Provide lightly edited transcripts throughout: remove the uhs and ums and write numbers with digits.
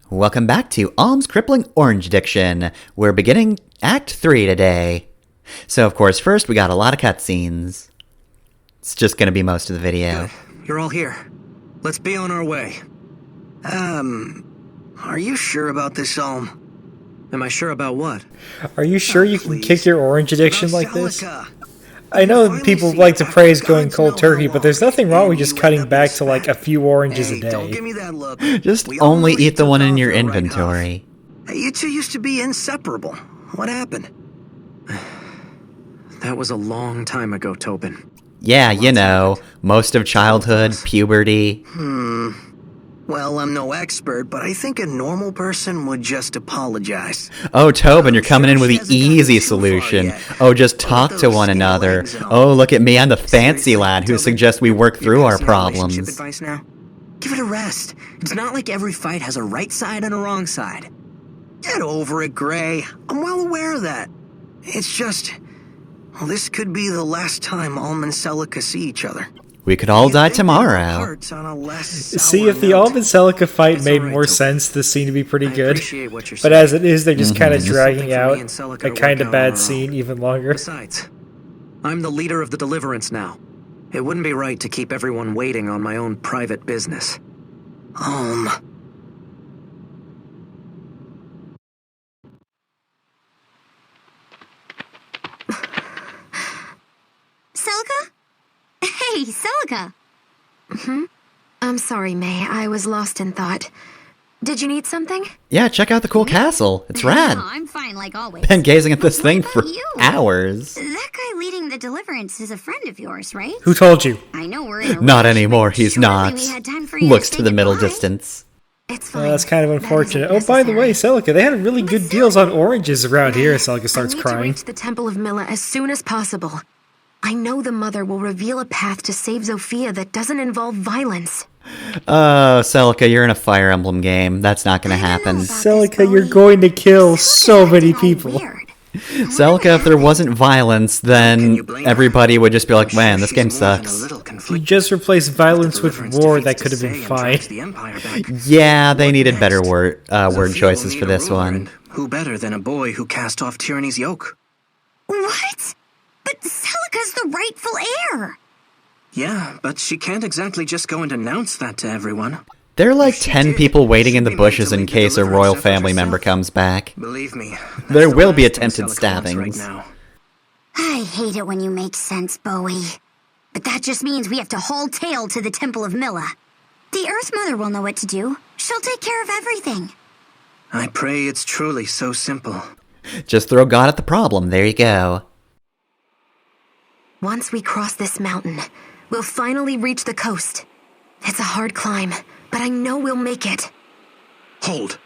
Welcome back to Alm's Crippling Orange Addiction. We're beginning Act 3 today. So, of course, first we got a lot of cutscenes. It's just gonna be most of the video. Good. You're all here. Let's be on our way. Are you sure about this, Alm? Am I sure about what? Are you sure you can kick your orange addiction like this? Celica. I know people like to praise going cold turkey, but there's nothing wrong with just cutting back to like a few oranges a Don't give day. me that look. Just We all only know you eat the took one in off your your right inventory. Hey, you two used to be inseparable. What happened? That was a long time ago, Tobin. Yeah, you know, most of childhood, puberty. Well, I'm no expert, but I think a normal person would just apologize. Oh, Tobin, you're coming in with the She hasn't easy gotten too far solution. yet. Oh, just Both talk to those one skinny another. legs and all. Oh, look at me, I'm the fancy Seriously, lad who Tobin, suggests we work you're through our passing out relationship problems. advice now? Give it a rest. It's not like every fight has a right side and a wrong side. Get over it, Gray. I'm well aware of that. It's just... Well, this could be the last time Alm and Celica see each other. We could all You'd die think they'd have tomorrow. hearts on a less See, sour if the note. Alm and Celica fight It's made alright, more Tobin. sense, this seemed to be pretty I good. appreciate what you're But saying. as it is, they're just kind of Just dragging something for out me and Celica a to kind work of out on bad our scene own. even longer. Besides, I'm the leader of the Deliverance now. It wouldn't be right to keep everyone waiting on my own private business. Celica? Hey, Celica! I'm sorry, May. I was lost in thought. Did you need something? Yeah, check out the cool castle. It's rad. No, I'm fine like always. Been gazing at this What thing about for you? hours. That guy leading the Deliverance is a friend of yours, right? Who told you? I know we're in a Not rush, anymore, but he's surely not. we had time for you Looks say to the middle goodbye. distance. It's fine. That's kind of That unfortunate. isn't Oh, by the way, necessary. Celica, they had really But good deals on oranges around here. Celica starts I need crying. to reach the Temple of Mila as soon as possible. I know the Mother will reveal a path to save Zofia that doesn't involve violence. Oh, Celica, you're in a Fire Emblem game. That's not gonna I don't know happen. about this, Celica, you're Bowie. going to kill Celica's so many acting all people. weird. Celica, if there wasn't violence, Can then you blame her? everybody would just be like, I'm man, sure this she's game more than a sucks. little You conflicted. just replaced violence with Deliverance war. defeats That could have Desai been and fine. drives the Empire back. Yeah, they needed Next? better word Zofia choices will for need a this ruler, one. and who better than a boy who cast off tyranny's yoke? What? But Celica's the rightful heir. Yeah, but she can't exactly just go and announce that to everyone. There are like If she 10 did, people waiting in she'd the be made bushes to in lead the case a Deliverance royal effort family herself. member comes back. Believe me, that's There the will be last thing attempted Celica wants stabbings. Right now. I hate it when you make sense, Bowie. But that just means we have to haul tail to the Temple of Mila. The Earth Mother will know what to do. She'll take care of everything. I pray it's truly so simple. Just throw God at the problem. There you go. Once we cross this mountain, we'll finally reach the coast. It's a hard climb, but I know we'll make it. Hold.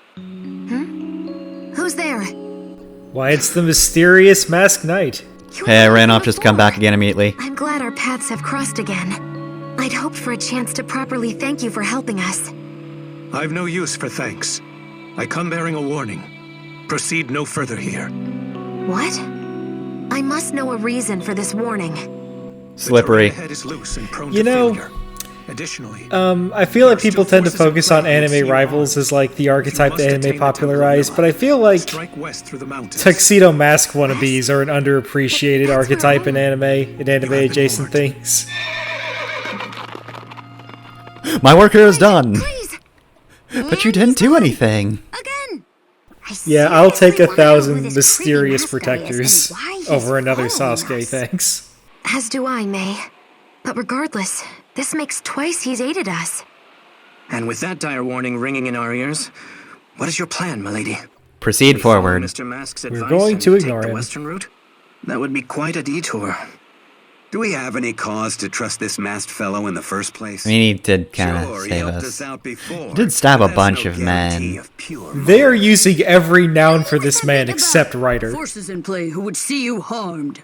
Who's there? Why, it's the mysterious masked knight. You Hey, I were ran here off, just come before. back again immediately. I'm glad our paths have crossed again. I'd hoped for a chance to properly thank you for helping us. I've no use for thanks. I come bearing a warning. Proceed no further here. What? I must know a reason for this warning. Slippery. The terrain ahead is loose and prone You to know, failure. Additionally, I feel like people tend to focus on anime rivals as like the archetype that anime popularized, but I feel like strike west through the mountains. tuxedo mask wannabes are an underappreciated archetype in anime adjacent things. My work here is done. Please. But you didn't do anything. Again. I Yeah, I'll take seriously wanna know who 1,000 this mysterious creepy mask guy is protectors and why he's over another following Sasuke, us. thanks. As do I, May. But regardless, this makes twice he's aided us. And with that dire warning ringing in our ears, what is your plan, milady? Proceed We follow forward. Mr. Mask's We're advice going and to take ignore the him. western route? That would be quite a detour. Do we have any cause to trust this masked fellow in the first place? I mean, he did kind Sure, of he save helped us. us out before. Did stab a but that's bunch no of guarantee men. of pure They are using every noun for this man except writer. Forces in play who would see you harmed.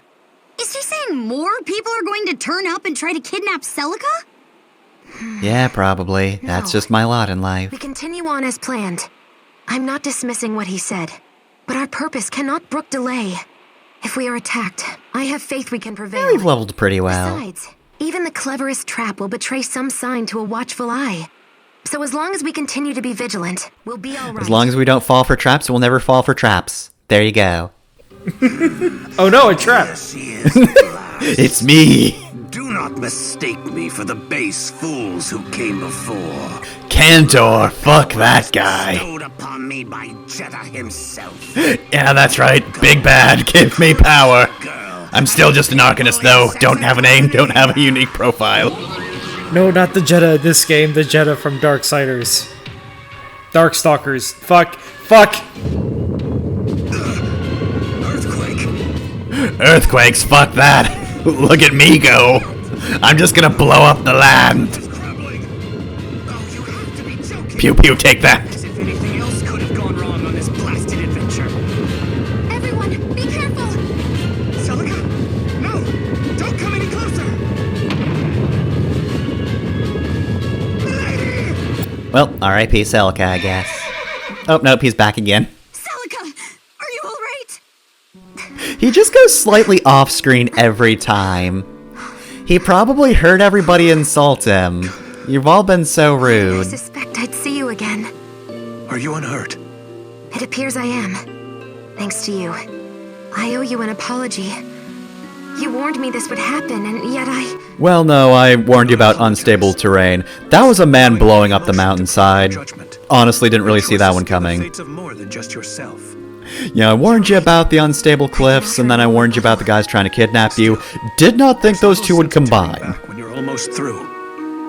Is he saying more people are going to turn up and try to kidnap Celica? Yeah, probably. That's No. just my lot in life. We continue on as planned. I'm not dismissing what he said, but our purpose cannot brook delay. If we are attacked, I have faith we can prevail. We've leveled pretty well. Besides, even the cleverest trap will betray some sign to a watchful eye. So as long as we continue to be vigilant, we'll be all right. As long as we don't fall for traps, we'll never fall for traps. There you go. Oh no, a trap! Yes, he is at last. It's me, Do not mistake me for the base fools who came before. Cantor. Fuck that guy. Bestowed upon me by Jeddah himself. Yeah, that's right. Big Bad, give me power. I'm still just an Arcanist, though. Don't have a name, don't have a unique profile. No, not the Jeddah in this game, the Jeddah from Darksiders. Darkstalkers. Fuck. Earthquake. Earthquakes, fuck that. Look at me go. I'm just gonna blow up the land. Crumbling. Oh, you have to be joking. Pew pew, take that. As if anything else could have gone wrong on this blasted adventure. Everyone, be careful! Celica? No! Don't come any closer! Milady! Well, R.I.P. Celica, I guess. Oh, nope, he's back again. Celica, are you alright? He just goes slightly off-screen every time. He probably heard everybody insult him. You've all been so I rude. suspect I'd see you again. Are you unhurt? It appears I am. Thanks to you. I owe you an apology. You warned me this would happen, and yet Well, no, I warned you about unstable terrain. That was a man blowing up the mountainside. Judgment. Honestly, didn't really see that one The coming. fates of more than just yourself. Yeah, I warned you about the unstable cliffs, and then I warned you about the guys trying to kidnap you. Did not think those two would combine. Back when you're almost through.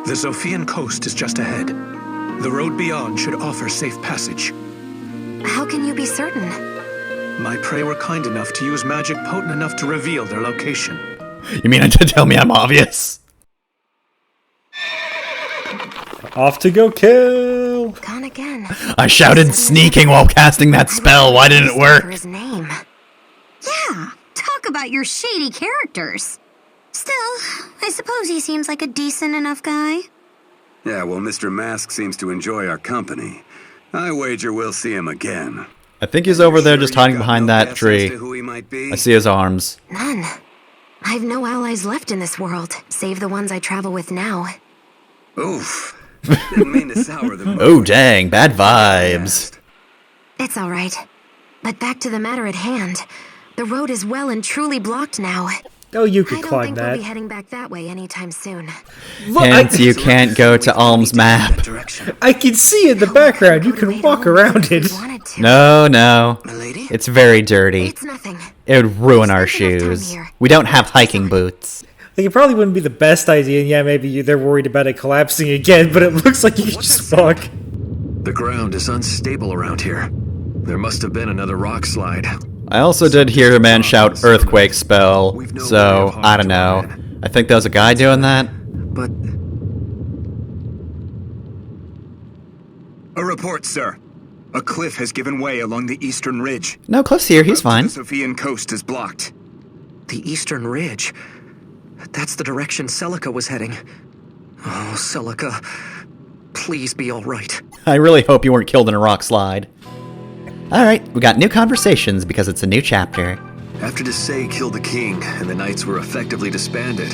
The Zophian coast is just ahead. The road beyond should offer safe passage. how can you be certain? My prey were kind enough to use magic potent enough to reveal their location. You mean to tell me I'm obvious? Off to go kill! Gone again. I shouted sneaking while casting that spell. Why didn't it For work? his name. Yeah, talk about your shady characters. Still, I suppose he seems like a decent enough guy. Yeah, well, Mr. Mask seems to enjoy our company. I wager we'll see him again. I think he's over there Sure just you hiding got behind no that guess as tree. to who he might be? I see his arms. None. I've no allies left in this world, save the ones I travel with now. Oof. Didn't mean to sour the mood. Oh, dang, bad vibes. It's all right. But back to the matter at hand. The road is well and truly blocked now. Oh, you I could don't climb think we'll that. be heading back that way anytime soon. Look, Hence, you can't go to Alm's map. I can see in the background. You can walk around If it. you wanted to. No. Milady? It's very dirty. It's nothing. It would ruin our Spent enough time shoes. here. We don't have hiking boots. Like, it probably wouldn't be the best idea, and yeah, maybe they're worried about it collapsing again, but it looks like you can just walk. The ground is unstable around here. There must have been another rock slide. I also did hear a man shout earthquake spell, so I don't know. I think there was a guy doing that. But A report, sir. A cliff has given way along the eastern ridge. No, Cliff's here, he's fine. The Sophian coast is blocked. The eastern ridge. That's the direction Celica was heading. Oh, Celica. Please be alright. I really hope you weren't killed in a rock slide. Alright, we got new conversations because it's a new chapter. after Desai killed the king and the knights were effectively disbanded,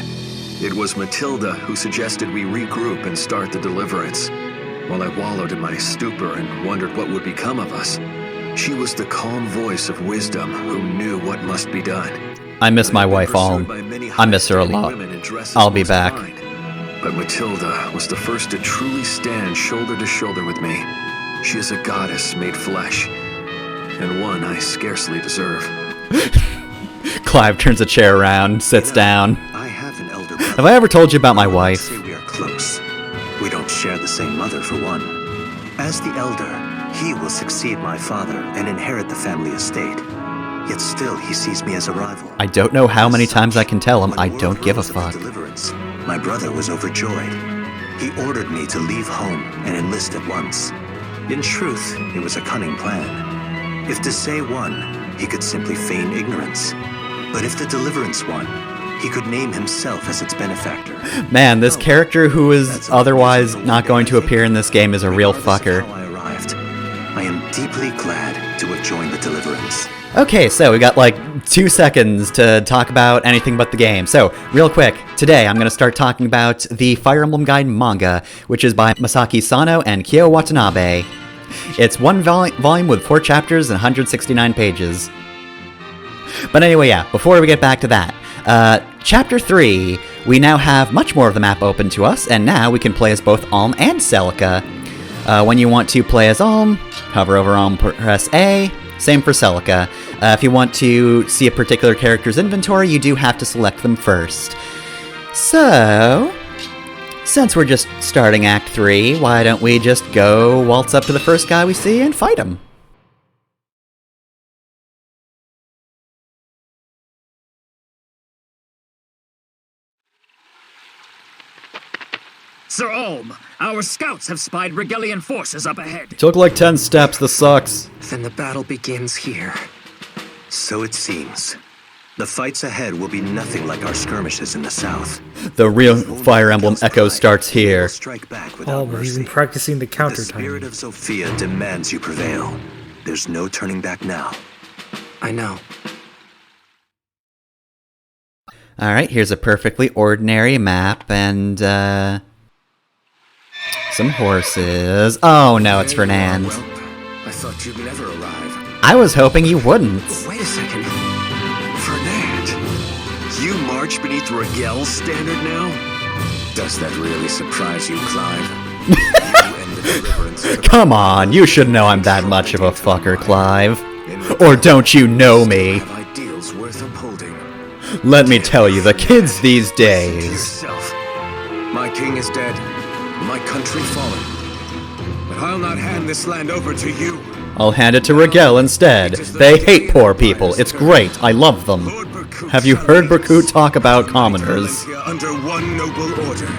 it was Matilda who suggested we regroup and start the Deliverance. While I wallowed in my stupor and wondered what would become of us, she was the calm voice of wisdom who knew what must be done. I miss my wife, Alm. I miss her a lot. I'll be back. But Matilda was the first to truly stand shoulder to shoulder with me. She is a goddess made flesh, and one I scarcely deserve. Clive turns a chair around, sits down. I have an elder brother. Have I ever told you about my wife? Say we are close. We don't share the same mother, for one. As the elder, he will succeed my father and inherit the family estate. Yet still, he sees me as a rival. I don't know how many times I can tell him When I word don't give a rose of the fuck. Deliverance, my brother was overjoyed. He ordered me to leave home and enlist at once. In truth, it was a cunning plan. If Desai won, he could simply feign ignorance. But if the Deliverance won, he could name himself as its benefactor. Man, this character who is otherwise not going to appear in this game is a real fucker. How I arrived. I am deeply glad to have joined the Deliverance. Okay, so we got like 2 seconds to talk about anything but the game. So, real quick, today I'm going to start talking about the Fire Emblem Gaiden manga, which is by Masaki Sano and Kyo Watanabe. It's one volume with 4 chapters and 169 pages. But anyway, yeah, before we get back to that, Chapter 3, we now have much more of the map open to us, and now we can play as both Alm and Celica. When you want to play as Alm, hover over Alm, press A. Same for Celica. If you want to see a particular character's inventory, you do have to select them first. So, since we're just starting Act 3, why don't we just go waltz up to the first guy we see and fight him? Sir Olm, our scouts have spied Regelian forces up ahead. Took like 10 steps, this sucks. Then the battle begins here. So it seems. The fights ahead will be nothing like our skirmishes in the south. The real Fire Emblem Echo starts here. Strike back Oh, without but he's been mercy. practicing the counter The spirit timing. of Sophia demands you prevail. There's no turning back now. I know. Alright, here's a perfectly ordinary map, and, some horses. Oh no, it's Fernand. I thought you'd never arrive. I was hoping you wouldn't. Wait a second. Fernand, you march beneath Regel's standard now? Does that really surprise you, Clive? You end the Deliverance for the Come on, you should know I'm that much of a fucker, Clive. Or don't you know me? have ideals worth upholding. Let me tell you, the kids these To days. yourself. My king is dead. My country fallen. But I'll not hand this land over to you. I'll hand it to Regel instead. They hate poor people. It's great. I love them. Lord Berkut Have you shall heard lead Berkut us talk about to commoners? Valentia under one noble order.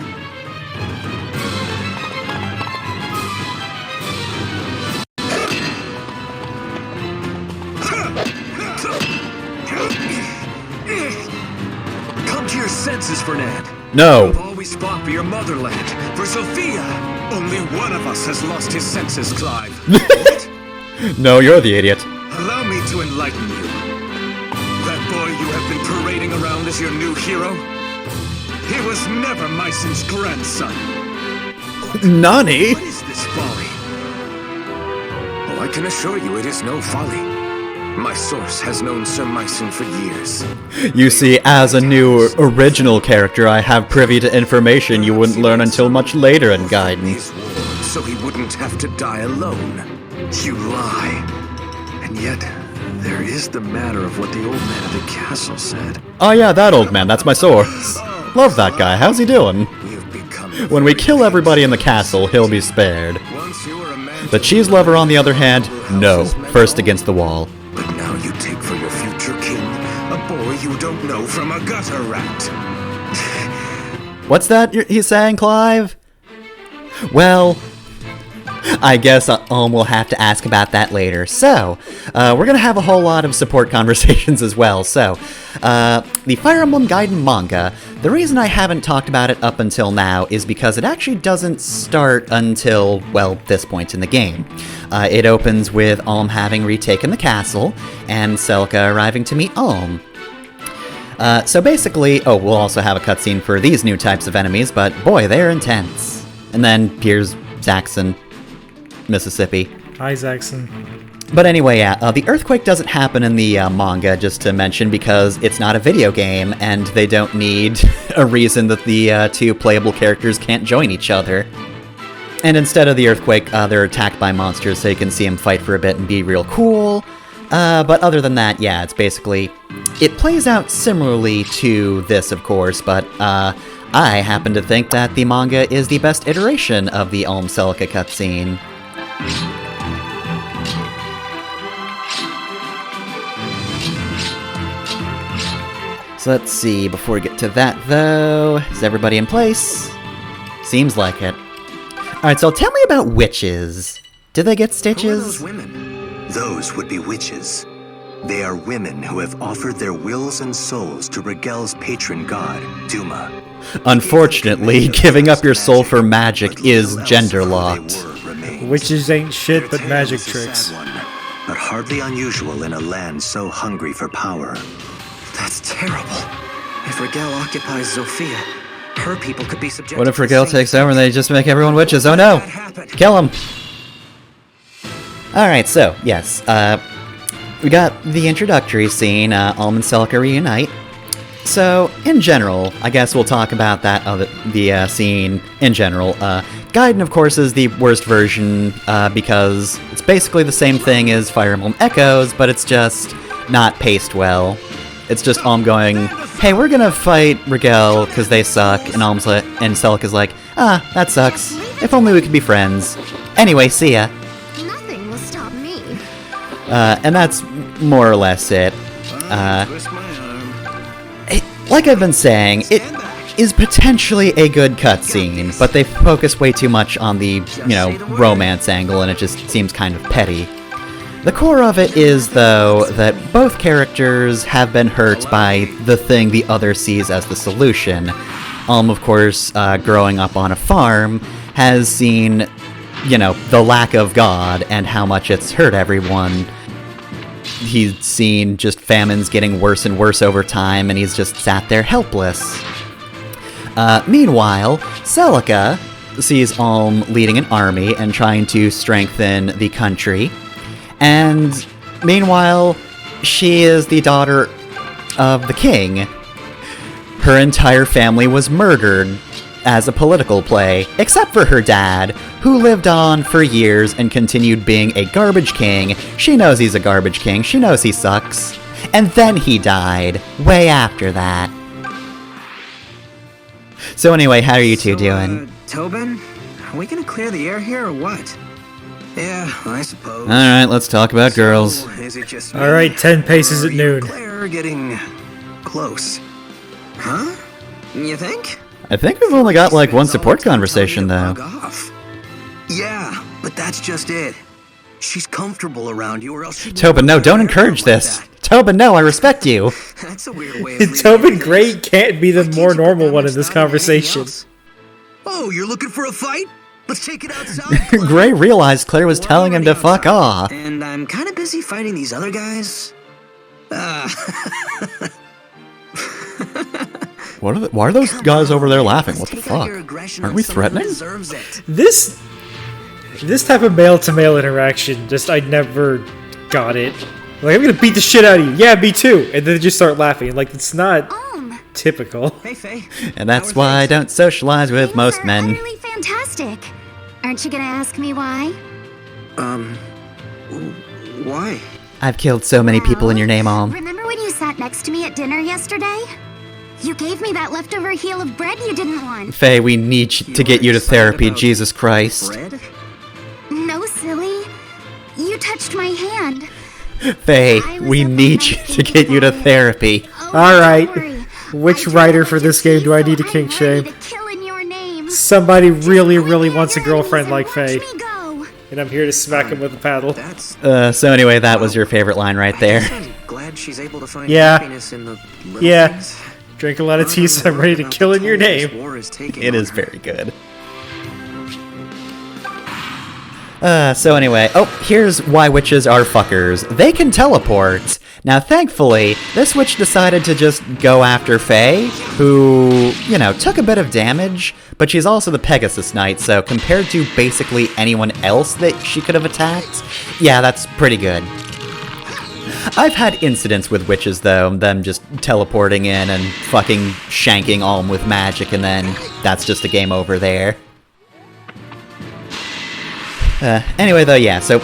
Come to your senses, Fernand. You No. have always fought for your motherland, for Sophia. Only one of us has lost his senses, Clive. What? No, you're the idiot. Allow me to enlighten you. That boy you have been parading around as your new hero? He was never Myson's grandson. Nani? What is this folly? Oh, I can assure you it is no folly. My source has known Sir Myson for years. You see, as a new original character, I have privy to information you wouldn't learn until much later in Gaiden. His ward, so he wouldn't have to die alone. You lie. And yet, there is the matter of what the old man at the castle said. Oh yeah, that old man, that's my source. Love that guy, how's he doing? You've become When we kill everybody in the castle, he'll be spared. Once you were a man. The cheese lover, on the other hand, no. First against the wall. But now you take for your future king a boy you don't know from a gutter rat. What's that he's saying, Clive? Well, I guess we'll have to ask about that later. So, we're gonna have a whole lot of support conversations as well. So, the Fire Emblem Gaiden manga, the reason I haven't talked about it up until now is because it actually doesn't start until, well, this point in the game. It opens with Alm having retaken the castle, and Celica arriving to meet Alm. So basically, we'll also have a cutscene for these new types of enemies, but boy, they're intense. And then here's Zaxxon, Mississippi. Hi, Zaxxon. But anyway, yeah, the earthquake doesn't happen in the manga, just to mention, because it's not a video game, and they don't need a reason that the two playable characters can't join each other. And instead of the earthquake, they're attacked by monsters, so you can see them fight for a bit and be real cool. But other than that, yeah, it's basically... It plays out similarly to this, of course, but I happen to think that the manga is the best iteration of the Alm Celica cutscene. So let's see, before we get to that though, is everybody in place? Seems like it. Alright, so tell me about witches. Do they get Who are stitches? those women? Those would be witches. They are women who have offered their wills and souls to Regel's patron god, Duma. Unfortunately, giving up your soul for magic is gender locked. Witches ain't shit but magic tricks. but hardly unusual in a land so hungry for power. That's terrible. If Rigel occupies Zofia, her people could be subjected. What if Rigel takes over and they just make everyone witches? Oh no! Kill him! Alright, so, yes, we got the introductory scene, Alm and Celica reunite. So, in general, I guess we'll talk about that the scene in general. Gaiden, of course, is the worst version, because it's basically the same thing as Fire Emblem Echoes, but it's just not paced well. It's just Alm going, hey, we're gonna fight Rigel because they suck, and Celica's like, that sucks. If only we could be friends. Anyway, see ya. Nothing will stop me. And that's more or less it. Like I've been saying, it is potentially a good cutscene, but they focus way too much on the, romance angle, and it just seems kind of petty. The core of it is, though, that both characters have been hurt by the thing the other sees as the solution. Alm, of course, growing up on a farm, has seen, the lack of God and how much it's hurt everyone. He's seen just famines getting worse and worse over time, and he's just sat there helpless. Meanwhile, Celica sees Alm leading an army and trying to strengthen the country. And meanwhile, she is the daughter of the king. Her entire family was murdered as a political play, except for her dad, who lived on for years and continued being a garbage king. She knows he's a garbage king, she knows he sucks. And then he died, way after that. So anyway, how are you two doing? Tobin, are we gonna clear the air here or what? Yeah, I suppose. Alright, let's talk about girls. Is it just Alright, 10 paces at noon. Claire getting close. Huh? You think? I think we've only got like one support conversation though. Yeah, but that's just it. She's comfortable around you, or else Tobin, no, don't encourage this. Tobin, no, I respect you. That's a weird way of Tobin Gray can't be the more normal one in this conversation. Oh, you're looking for a fight? Let's take it outside. Gray realized Claire was telling him to fuck off. And I'm kind of busy fighting these other guys. Why are those guys over there laughing? What the fuck? Aren't we threatening? This type of male-to-male interaction, I never got it. Like, I'm gonna beat the shit out of you. Yeah, me too. And then they just start laughing. Like, it's not typical. Hey, Faye. And that's why I don't socialize with most men. Utterly fantastic. Aren't you gonna ask me why? Why? I've killed so many people in your name, Alm. Remember when you sat next to me at dinner yesterday? You gave me that leftover heel of bread you didn't want. Faye, we need to get you to therapy, Jesus Christ. Bread? No, silly. You touched my hand. Faye, we need to get you to therapy. Alright, which writer for this game do I need to kink shame? Somebody really, really wants a girlfriend like Faye. And I'm here to smack him with a paddle. So anyway, that was your favorite line right there. Glad she's able to find Yeah. happiness in the Yeah. Drink a lot of tea, so I'm ready to kill in your name. It is very good. So anyway, here's why witches are fuckers. They can teleport. Now, thankfully, this witch decided to just go after Faye, who, took a bit of damage, but she's also the Pegasus Knight, so compared to basically anyone else that she could have attacked, yeah, that's pretty good. I've had incidents with witches, though, them just teleporting in and fucking shanking Alm with magic, and then that's just a game over there. Anyway, though, yeah, so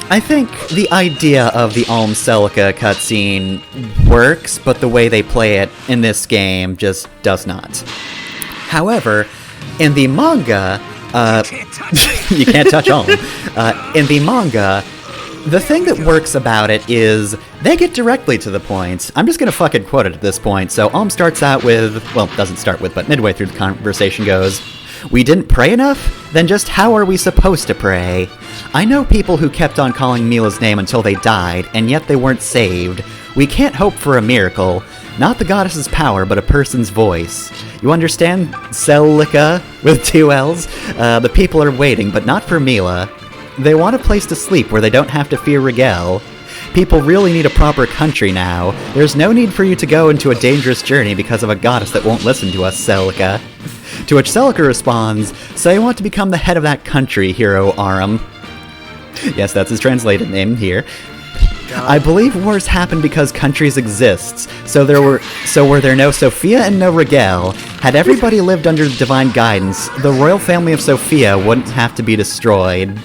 I think the idea of the Alm Celica cutscene works, but the way they play it in this game just does not. However, in the manga, you can't touch Alm. In the manga, the thing that works about it is they get directly to the point. I'm just gonna fucking quote it at this point. So Alm starts out with, well, doesn't start with, but midway through the conversation goes, "We didn't pray enough? Then just how are we supposed to pray? I know people who kept on calling Mila's name until they died, and yet they weren't saved. We can't hope for a miracle. Not the goddess's power, but a person's voice. You understand, Celica, with 2 L's? The people are waiting, but not for Mila. They want a place to sleep where they don't have to fear Rigel. People really need a proper country now. There's no need for you to go into a dangerous journey because of a goddess that won't listen to us, Celica. To which Celica responds, so you want to become the head of that country, Hero Arum. Yes, that's his translated name here. I believe wars happen because countries exist. So were there no Sophia and no Rigel, had everybody lived under divine guidance, the royal family of Sophia wouldn't have to be destroyed.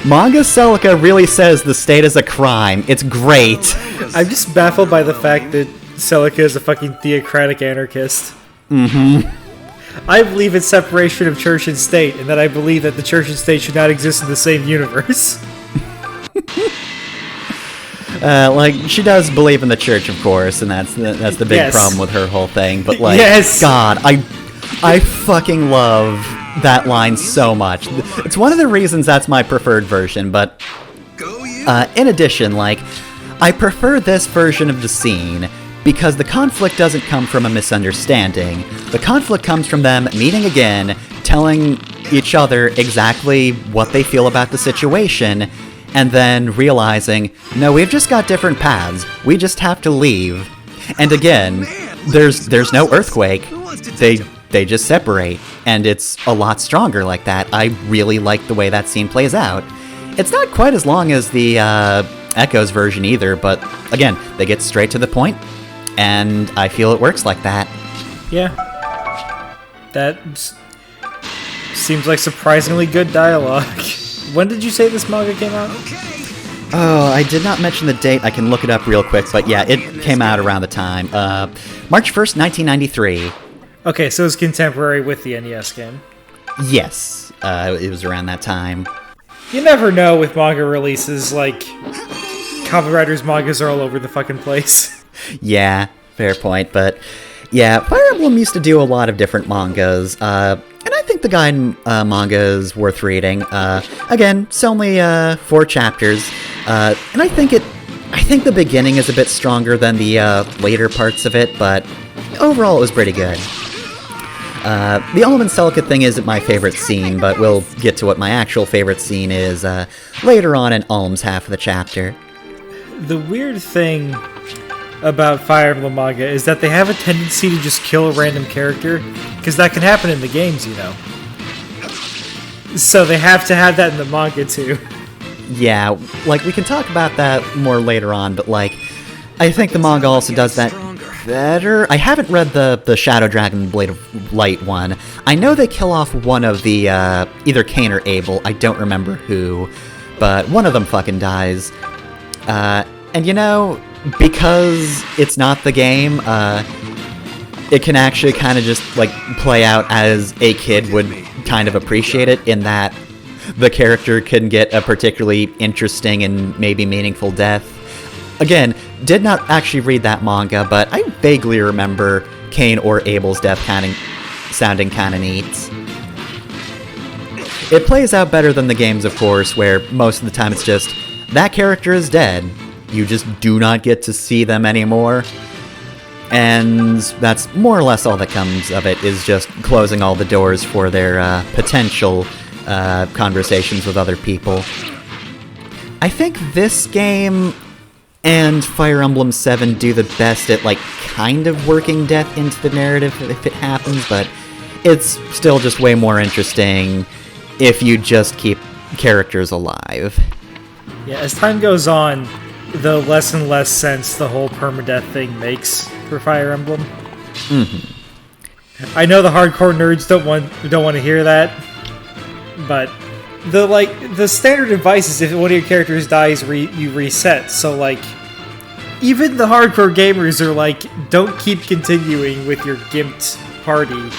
Manga Celica really says the state is a crime. It's great. I'm just baffled by the fact that Celica is a fucking theocratic anarchist. I believe in separation of church and state, and that I believe that the church and state should not exist in the same universe. She does believe in the church, of course, and that's the big problem with her whole thing. But God, I fucking love that line so much. It's one of the reasons that's my preferred version. But in addition, I prefer this version of the scene because the conflict doesn't come from a misunderstanding. The conflict comes from them meeting again, telling each other exactly what they feel about the situation, and then realizing, no, we've just got different paths. We just have to leave. And again, there's no earthquake. They just separate, and it's a lot stronger like that. I really like the way that scene plays out. It's not quite as long as the Echoes version either, but again, they get straight to the point, and I feel it works like that. Yeah. That seems like surprisingly good dialogue. When did you say this manga came out? Oh, I did not mention the date. I can look it up real quick, but yeah, it came out around the time. March 1st, 1993. Okay, so it's contemporary with the NES game. Yes, it was around that time. You never know with manga releases, copywriters' mangas are all over the fucking place. Yeah, fair point, but yeah, Fire Emblem used to do a lot of different mangas, and I think the guide manga is worth reading. Again, it's only 4 chapters, and I think the beginning is a bit stronger than the later parts of it, but overall it was pretty good. The Olm and Celica thing isn't my favorite scene, but we'll get to what my actual favorite scene is later on in Olm's half of the chapter. The weird thing about Fire Emblem manga is that they have a tendency to just kill a random character, because that can happen in the games, you know. So they have to have that in the manga too. Yeah, we can talk about that more later on, but I think the manga also does that better. I haven't read the Shadow Dragon Blade of Light one. I know they kill off one of the, either Cain or Abel, I don't remember who, but one of them fucking dies. And because it's not the game, it can actually kind of just, play out as a kid would kind of appreciate it, in that the character can get a particularly interesting and maybe meaningful death. Again, did not actually read that manga, but I vaguely remember Cain or Abel's death sounding kind of neat. It plays out better than the games, of course, where most of the time it's just, that character is dead. You just do not get to see them anymore. And that's more or less all that comes of it, is just closing all the doors for their potential conversations with other people. I think this game and Fire Emblem 7 do the best at, kind of working death into the narrative if it happens, but it's still just way more interesting if you just keep characters alive. Yeah, as time goes on, the less and less sense the whole permadeath thing makes for Fire Emblem. Mm-hmm. I know the hardcore nerds don't want to hear that, but the standard advice is if one of your characters dies, you reset. So even the hardcore gamers are don't keep continuing with your gimped party.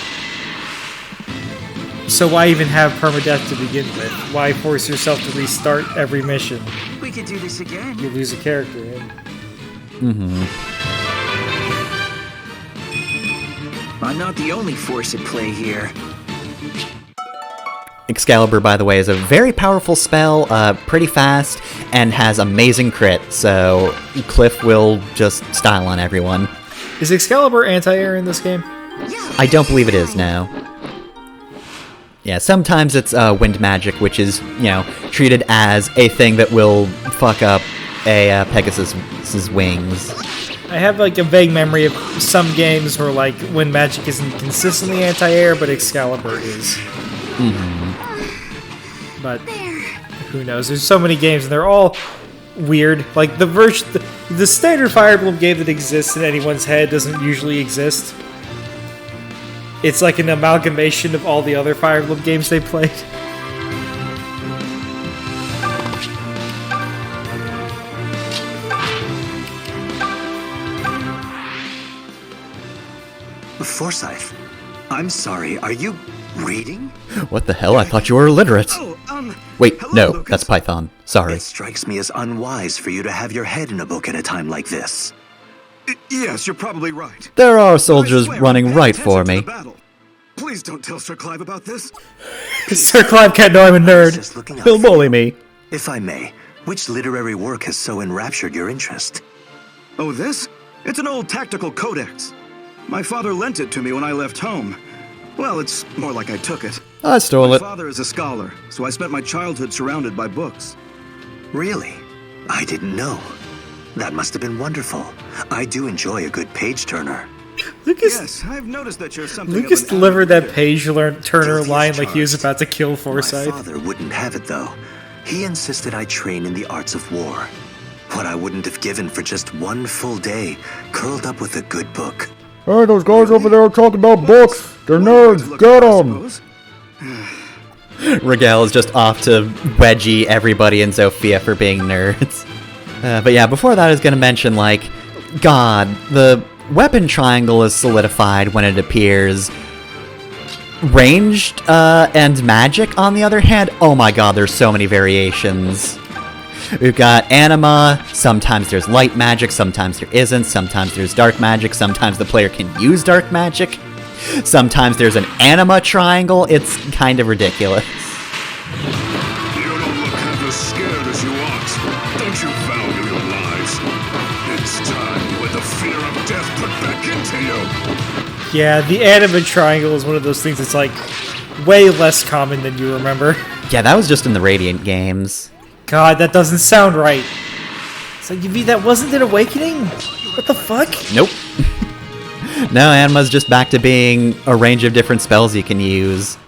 So why even have permadeath to begin with? Why force yourself to restart every mission? We could do this again. You lose a character. Mm-hmm. I'm not the only force at play here. Excalibur, by the way, is a very powerful spell, pretty fast, and has amazing crit, so Cliff will just style on everyone. Is Excalibur anti-air in this game? I don't believe it is, no. Yeah, sometimes it's wind magic, which is, treated as a thing that will fuck up a Pegasus's wings. I have like a vague memory of some games where like wind magic isn't consistently anti-air, but Excalibur is. Mm-hmm. But who knows? There's so many games, and they're all weird. Like the standard Fire Emblem game that exists in anyone's head doesn't usually exist. It's like an amalgamation of all the other Fire Emblem games they played. Forsyth, I'm sorry, are you reading? What the hell? I thought you were illiterate. Wait, hello, no, Lucas. that's Python. Sorry. It strikes me as unwise for you to have your head in a book at a time like this. Yes, you're probably right. There are soldiers running right for me. Please don't tell Sir Clive about this. Sir Clive can't know I'm a Just looking nerd. out He'll for bully you. me. If I may, which literary work has so enraptured your interest? Oh, this? It's an old tactical codex. My father lent it to me when I left home. Well, it's more like I took it. I stole My it. father is a scholar, so I spent my childhood surrounded by books. Really? I didn't know. That must have been wonderful. I do enjoy a good page-turner. Yes, I've noticed that you're something Lucas of an delivered that advocate. Turner Guilty line as like he was charged. about to kill My Forsyth. father wouldn't have it, though. He insisted I train in the arts of war. What I wouldn't have given for just one full day, curled up with a good book. Hey, those guys over there are talking about books. They're nerds. Get them. Rigel is just off to wedgie everybody in Zofia for being nerds. But yeah, before that, I was going to mention, God, the weapon triangle is solidified when it appears. Ranged and magic, on the other hand, oh my god, there's so many variations. We've got anima, sometimes there's light magic, sometimes there isn't, sometimes there's dark magic, sometimes the player can use dark magic, sometimes there's an anima triangle, it's kind of ridiculous. You don't look half as scared as you ought. Don't you value your lives? It's time with the fear of death put back into you. Yeah, the anime triangle is one of those things that's like way less common than you remember. Yeah, that was just in the Radiant games. God, that doesn't sound right. It's like, you mean that wasn't an Awakening? What the fuck? Nope. No, Anima's just back to being a range of different spells you can use.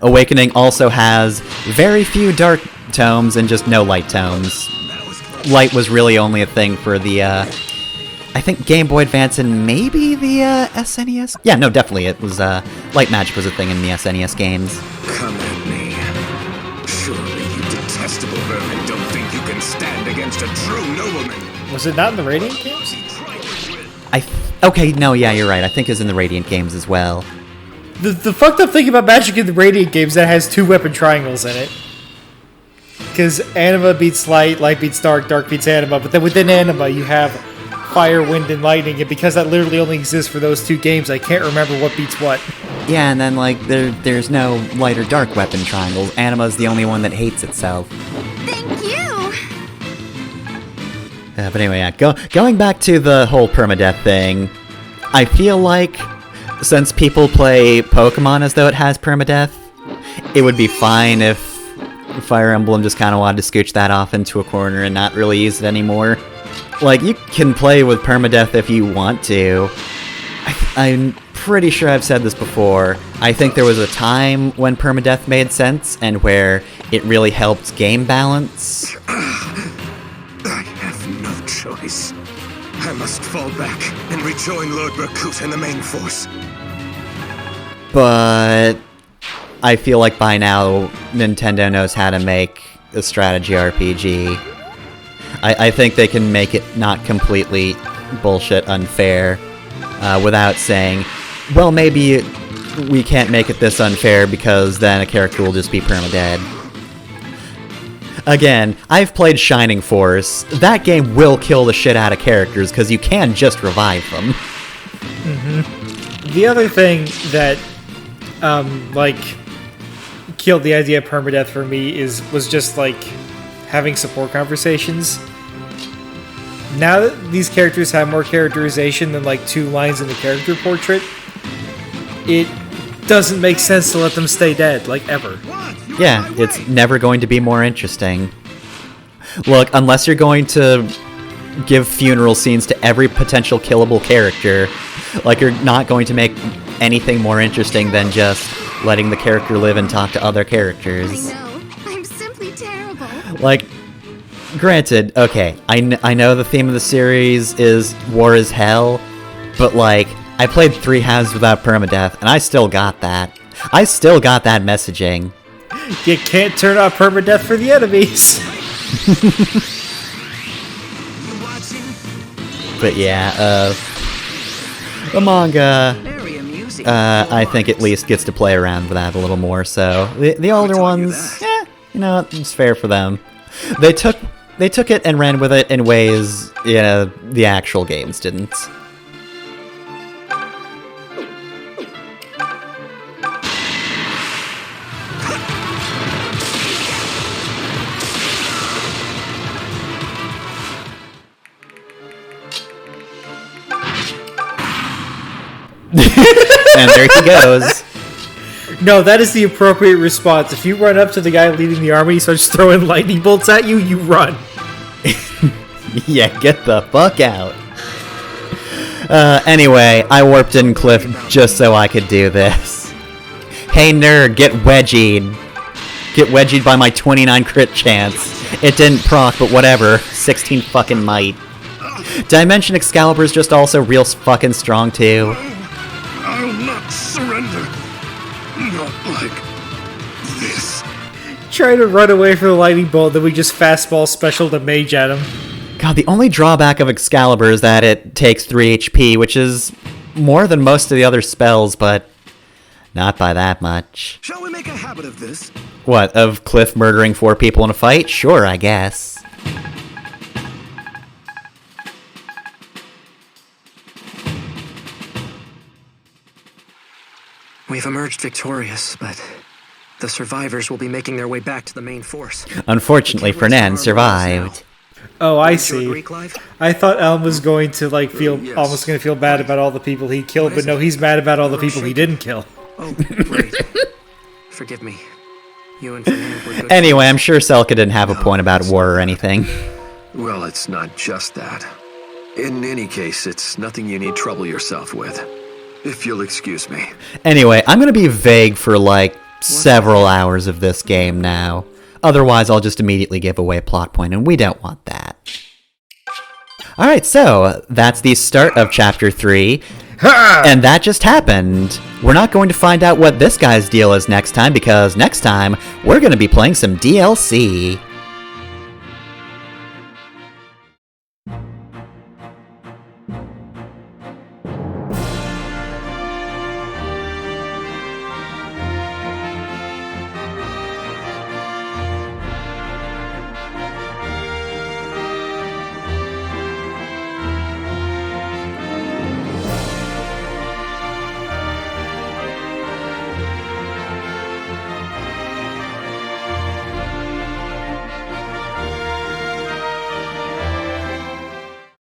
Awakening also has very few dark tomes and just no light tomes. Light was really only a thing for the, I think Game Boy Advance and maybe the, SNES? Yeah, no, definitely, it was, light magic was a thing in the SNES games. Come at me. Surely you detestable vermin don't think you can stand against a true nobleman. Was it not in the Radiant games? Okay, no, yeah, you're right. I think it's in the Radiant games as well. The fucked up thing about Magic in the Radiant games that has two weapon triangles in it. Because Anima beats Light, Light beats Dark, Dark beats Anima, but then within Anima you have Fire, Wind, and Lightning, and because that literally only exists for those two games, I can't remember what beats what. Yeah, and then, there's no light or dark weapon triangles. Anima's the only one that hates itself. Thank you! But anyway, yeah, going back to the whole permadeath thing, I feel like since people play Pokemon as though it has permadeath, it would be fine if Fire Emblem just kind of wanted to scooch that off into a corner and not really use it anymore. You can play with permadeath if you want to. I'm pretty sure I've said this before. I think there was a time when permadeath made sense and where it really helped game balance. I have no choice. I must fall back and rejoin Lord Berkut and the main force. But I feel like by now Nintendo knows how to make a strategy RPG. I think they can make it not completely bullshit unfair without saying, well, maybe we can't make it this unfair because then a character will just be permadead. Again, I've played Shining Force. That game will kill the shit out of characters because you can just revive them. Mm-hmm. The other thing that, killed the idea of permadeath for me was just, having support conversations. Now that these characters have more characterization than, 2 lines in the character portrait, it doesn't make sense to let them stay dead, like, ever. Yeah, it's never going to be more interesting. Look, unless you're going to give funeral scenes to every potential killable character, like, you're not going to make anything more interesting than just letting the character live and talk to other characters. I know. I'm simply terrible. Like, granted, okay, I know the theme of the series is war is hell, but, like, I played 3 halves without permadeath, and I still got that. I still got that messaging. You can't turn off permadeath for the enemies. But yeah, the manga, I think at least gets to play around with that a little more, so the older ones, it's fair for them. They took it and ran with it in ways, the actual games didn't. And there he goes. No, that is the appropriate response. If you run up to the guy leading the army, he starts throwing lightning bolts at you, you run. Yeah, get the fuck out. Anyway, I warped in Cliff just so I could do this. Hey nerd, get wedgied. Get wedgied by my 29 crit chance. It didn't proc, but whatever. 16 fucking might. Did I mention Excalibur's just also real fucking strong too? I'll not surrender. Not like this. Try to run away from the lightning bolt, then we just fastball special to mage at him. God, the only drawback of Excalibur is that it takes 3 HP, which is more than most of the other spells, but not by that much. Shall we make a habit of this? What, of Cliff murdering 4 people in a fight? Sure, I guess. We've emerged victorious, but the survivors will be making their way back to the main force. Unfortunately, Fernan survived. Oh, I see. I thought Elm was going to almost going to feel bad about all the people he killed, but no, he's mad about all the people he didn't kill. Oh, great. Forgive me. You and Fernand were good. Anyway, I'm sure Selka didn't have a point about war or anything. Well, it's not just that. In any case, it's nothing you need trouble yourself with. If you'll excuse me. Anyway, I'm gonna be vague for, several hours of this game now. Otherwise, I'll just immediately give away a plot point, and we don't want that. Alright, so, that's the start of Chapter 3. And that just happened. We're not going to find out what this guy's deal is next time, because next time, we're gonna be playing some DLC.